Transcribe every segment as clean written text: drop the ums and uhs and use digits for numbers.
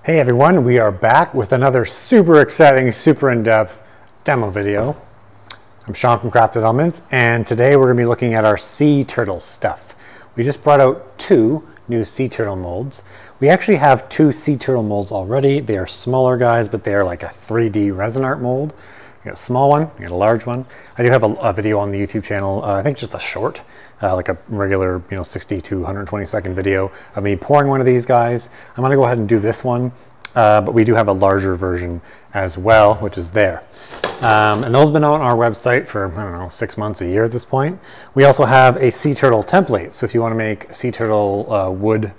Hey everyone, we are back with another super exciting, super in-depth demo video. I'm Sean from Crafted Elements, and today we're going to be looking at our sea turtle stuff. We just brought out two new sea turtle molds. We actually have two sea turtle molds already. They are smaller guys, but they are like a 3D resin art mold. You got a small one, you got a large one. I do have a video on the YouTube channel, I think just a short, like a regular 60 to 120 second video of me pouring one of these guys. I'm gonna go ahead and do this one, but we do have a larger version as well, which is there. And those have been on our website for, I don't know, 6 months, a year at this point. We also have a sea turtle template. So if you wanna make sea turtle wood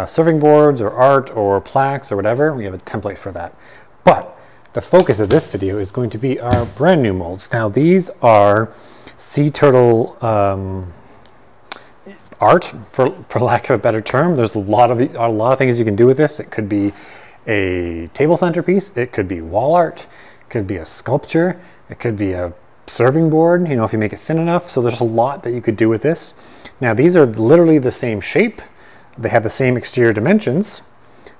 serving boards or art or plaques or whatever, we have a template for that. But the focus of this video is going to be our brand new molds. Now these are sea turtle art, for lack of a better term. There's a lot of things you can do with this. It could be a table centerpiece, it could be wall art, it could be a sculpture, it could be a serving board, if you make it thin enough. So there's a lot that you could do with this. Now these are literally the same shape, they have the same exterior dimensions.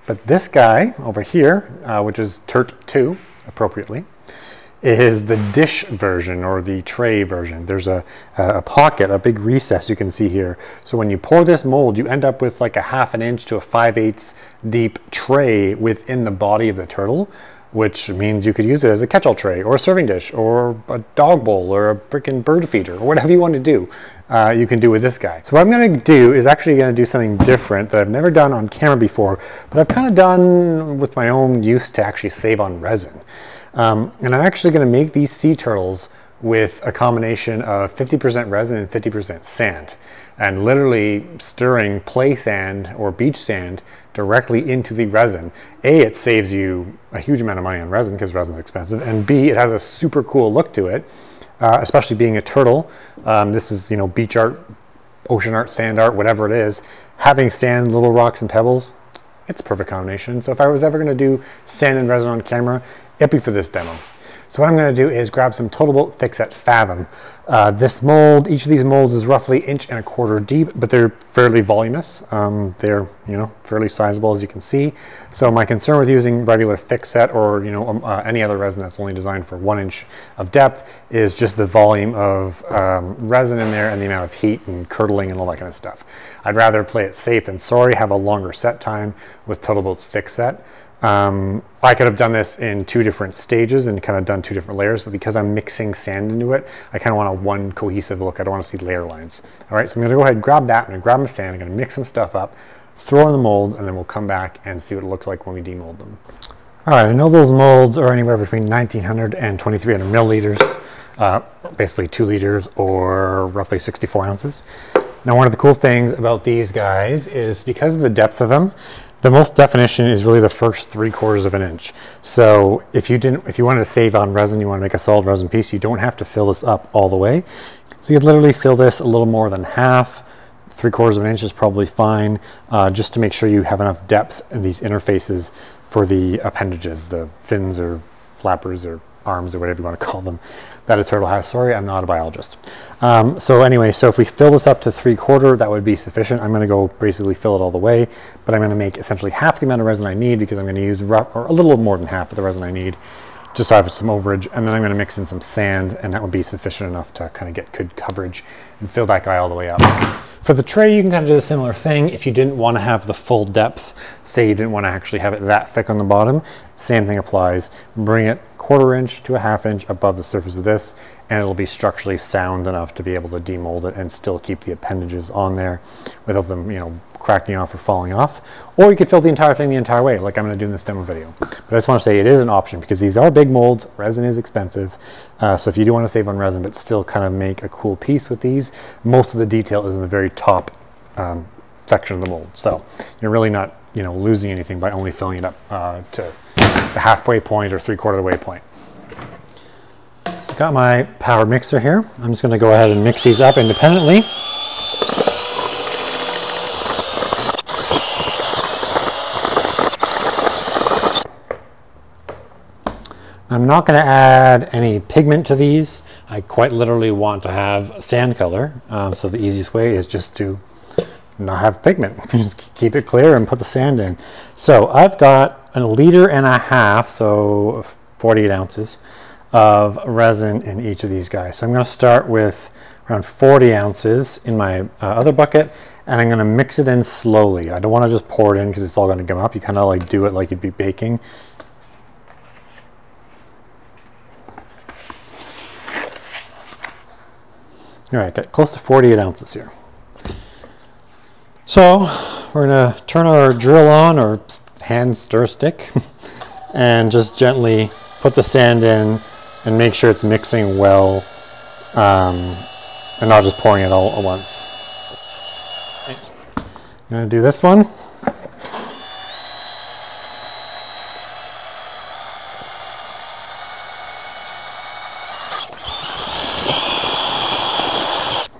But this guy over here, which is Turt 2, appropriately, is the dish version or the tray version. There's a pocket, a big recess you can see here. So when you pour this mold, you end up with like a 1/2 inch to a 5/8 deep tray within the body of the turtle, which means you could use it as a catch-all tray or a serving dish or a dog bowl or a freaking bird feeder or whatever you want to do. You can do with this guy. So what I'm going to do is actually going to do something different that I've never done on camera before, but I've kind of done with my own use to actually save on resin. And I'm actually going to make these sea turtles with a combination of 50% resin and 50% sand, and literally stirring play sand or beach sand directly into the resin. A, it saves you a huge amount of money on resin because resin is expensive, and B, it has a super cool look to it, especially being a turtle. This is beach art, ocean art, sand art, whatever it is. Having sand, little rocks and pebbles, it's a perfect combination. So if I was ever going to do sand and resin on camera, it'd be for this demo. So what I'm going to do is grab some Total Boat Thickset Fathom. This mold, each of these molds is roughly 1.25 inches deep, but they're fairly voluminous. They're fairly sizable, as you can see. So my concern with using regular thickset or any other resin that's only designed for 1 inch of depth is just the volume of resin in there and the amount of heat and curdling and all that kind of stuff. I'd rather play it safe than sorry, have a longer set time with Total Boat's thickset. I could have done this in 2 different stages and kind of done 2 different layers, but because I'm mixing sand into it, I kind of want a one cohesive look. I don't want to see layer lines. All right, so I'm going to go ahead and grab that. I'm going to grab my sand. I'm going to mix some stuff up, throw in the molds, and then we'll come back and see what it looks like when we demold them. All right, I know those molds are anywhere between 1900 and 2300 milliliters, basically 2 liters or roughly 64 ounces. Now, one of the cool things about these guys is because of the depth of them, the most definition is really the first 3/4 inch. So if you wanted to save on resin, you want to make a solid resin piece, you don't have to fill this up all the way. So you'd literally fill this a little more than half. 3/4 inch is probably fine, just to make sure you have enough depth in these interfaces for the appendages, the fins or flappers or arms or whatever you want to call them that a turtle has. Sorry, I'm not a biologist. So anyway, so if we fill this up to 3/4, that would be sufficient. I'm going to go basically fill it all the way, but I'm going to make essentially half the amount of resin I need because I'm going to use or a little more than half of the resin I need, just so I have some overage, and then I'm going to mix in some sand, and that would be sufficient enough to kind of get good coverage and fill that guy all the way up. For the tray, you can kind of do a similar thing. If you didn't want to have the full depth, say you didn't want to actually have it that thick on the bottom, same thing applies. Bring it 1/4 inch to a 1/2 inch above the surface of this, and it'll be structurally sound enough to be able to demold it and still keep the appendages on there without them, cracking off or falling off. Or you could fill the entire thing the entire way, like I'm going to do in this demo video. But I just want to say it is an option because these are big molds. Resin is expensive. So if you do want to save on resin but still kind of make a cool piece with these, most of the detail is in the very top section of the mold. So you're really not losing anything by only filling it up to the halfway point or 3/4 of the way point. So got my power mixer here. I'm just going to go ahead and mix these up independently. I'm not going to add any pigment to these. I quite literally want to have sand color, so the easiest way is just to not have pigment. Just keep it clear and put the sand in. So I've got 1.5 liters, so 48 ounces of resin in each of these guys. So I'm going to start with around 40 ounces in my other bucket, and I'm going to mix it in slowly. I don't want to just pour it in because it's all going to come up. You kind of like do it like you'd be baking. All right, got close to 48 ounces here. So we're going to turn our drill on, or hand stir stick, and just gently put the sand in and make sure it's mixing well, and not just pouring it all at once. I'm going to do this one.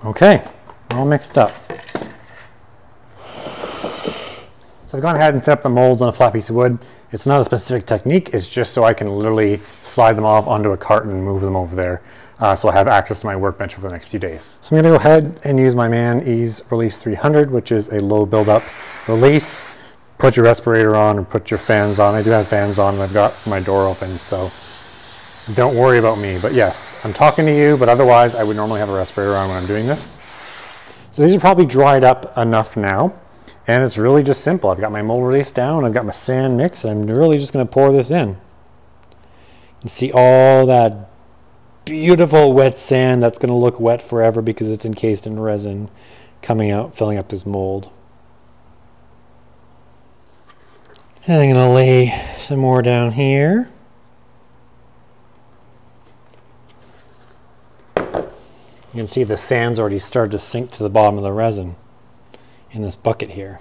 Okay, we're all mixed up. So I've gone ahead and set up the molds on a flat piece of wood. It's not a specific technique, it's just so I can literally slide them off onto a cart and move them over there, so I have access to my workbench for the next few days. So I'm going to go ahead and use my Man Ease Release 300, which is a low buildup release. Put your respirator on or put your fans on. I do have fans on and I've got my door open, so don't worry about me. But yes, I'm talking to you, but otherwise I would normally have a respirator on when I'm doing this. So these are probably dried up enough now. And it's really just simple. I've got my mold release down, I've got my sand mix, and I'm really just going to pour this in. And see all that beautiful wet sand that's going to look wet forever because it's encased in resin coming out, filling up this mold. And I'm going to lay some more down here. You can see the sand's already started to sink to the bottom of the resin in this bucket here.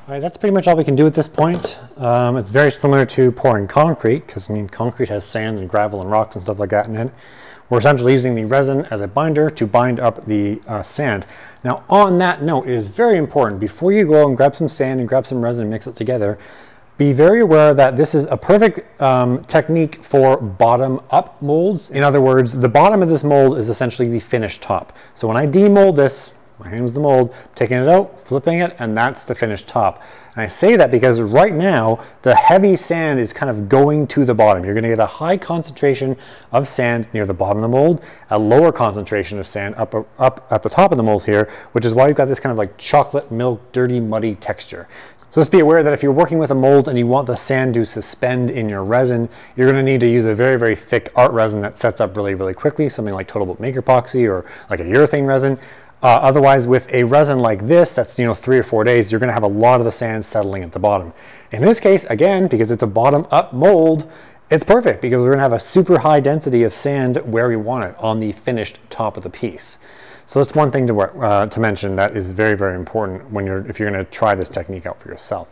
All right, that's pretty much all we can do at this point. It's very similar to pouring concrete, because I mean concrete has sand and gravel and rocks and stuff like that in it. We're essentially using the resin as a binder to bind up the sand. Now on that note, it is very important, before you go and grab some sand and grab some resin and mix it together, be very aware that this is a perfect technique for bottom up molds. In other words, the bottom of this mold is essentially the finished top. So when I demold this, my hand was the mold, I'm taking it out, flipping it, and that's the finished top. And I say that because right now, the heavy sand is kind of going to the bottom. You're gonna get a high concentration of sand near the bottom of the mold, a lower concentration of sand up at the top of the mold here, which is why you've got this kind of like chocolate milk, dirty, muddy texture. So just be aware that if you're working with a mold and you want the sand to suspend in your resin, you're gonna need to use a very, very thick art resin that sets up really, really quickly, something like Total Boat Maker Epoxy or like a urethane resin. Otherwise, with a resin like this, that's 3 or 4 days, you're going to have a lot of the sand settling at the bottom. In this case, again, because it's a bottom-up mold, it's perfect because we're going to have a super high density of sand where we want it, on the finished top of the piece. So that's one thing to mention that is very, very important if you're going to try this technique out for yourself.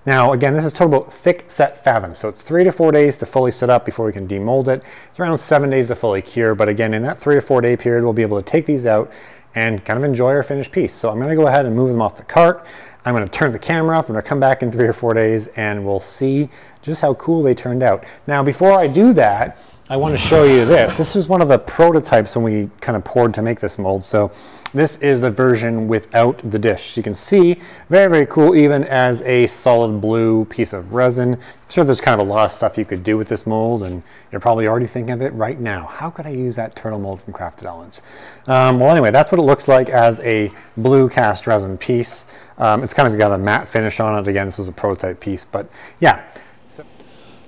Now, again, this is total about thickset fathom. So it's 3 to 4 days to fully set up before we can demold it. It's around 7 days to fully cure. But again, in that 3 to 4 day period, we'll be able to take these out and kind of enjoy our finished piece. So I'm going to go ahead and move them off the cart. I'm going to turn the camera off. I'm going to come back in 3 or 4 days and we'll see just how cool they turned out. Now, before I do that, I want to show you this. This was one of the prototypes when we kind of poured to make this mold. So this is the version without the dish. You can see, very, very cool, even as a solid blue piece of resin. I'm sure there's kind of a lot of stuff you could do with this mold, and you're probably already thinking of it right now. How could I use that turtle mold from Crafted Elements? Well, anyway, that's what it looks like as a blue cast resin piece. It's kind of got a matte finish on it. Again, this was a prototype piece, but yeah.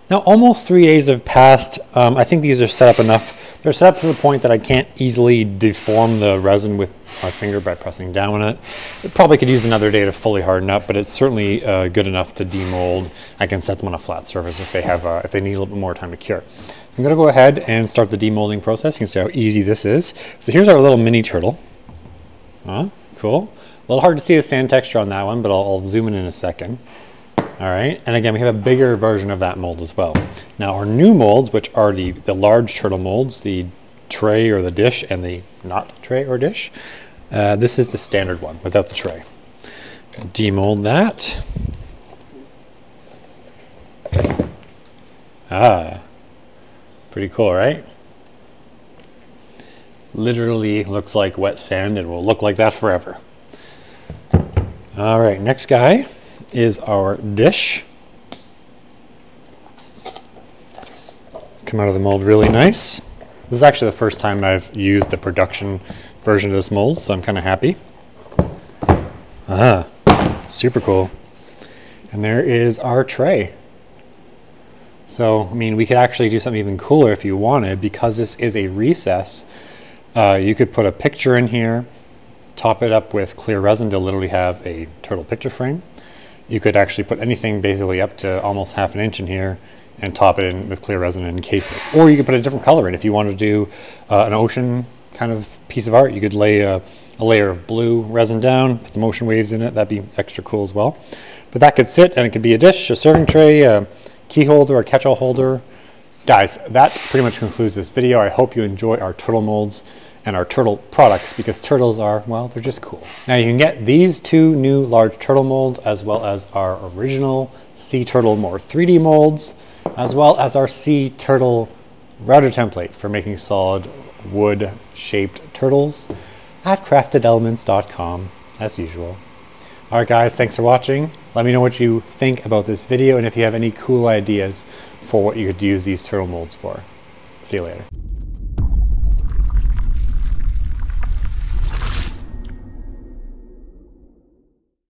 Now, almost 3 days have passed. I think these are set up enough. They're set up to the point that I can't easily deform the resin with my finger by pressing down on it. It probably could use another day to fully harden up, but it's certainly good enough to demold. I can set them on a flat surface if they have, if they need a little bit more time to cure. I'm going to go ahead and start the demolding process. You can see how easy this is. So here's our little mini turtle. Cool. A little hard to see the sand texture on that one, but I'll zoom in a second. All right, and again, we have a bigger version of that mold as well. Now our new molds, which are the large turtle molds, the tray or the dish, and the not tray or dish, this is the standard one without the tray. Demold that. Pretty cool, right? literally looks like wet sand and will look like that forever. All right, next guy is our dish. It's come out of the mold really nice. This is actually the first time I've used the production version of this mold, so I'm kind of happy. Super cool. And there is our tray. So, I mean, we could actually do something even cooler if you wanted, because this is a recess. You could put a picture in here, top it up with clear resin to literally have a turtle picture frame. You could actually put anything basically up to almost half an inch in here and top it in with clear resin and encase it. Or you could put a different color in. If you wanted to do an ocean kind of piece of art, you could lay a layer of blue resin down, put some ocean waves in it. That'd be extra cool as well. But that could sit, and it could be a dish, a serving tray, a key holder, a catch-all holder. Guys, that pretty much concludes this video. I hope you enjoy our turtle molds and our turtle products, because turtles are, well, they're just cool. Now you can get these two new large turtle molds, as well as our original sea turtle more 3D molds, as well as our sea turtle router template for making solid wood shaped turtles at craftedelements.com as usual. Alright guys, thanks for watching. Let me know what you think about this video and if you have any cool ideas for what you could use these turtle molds for. See you later.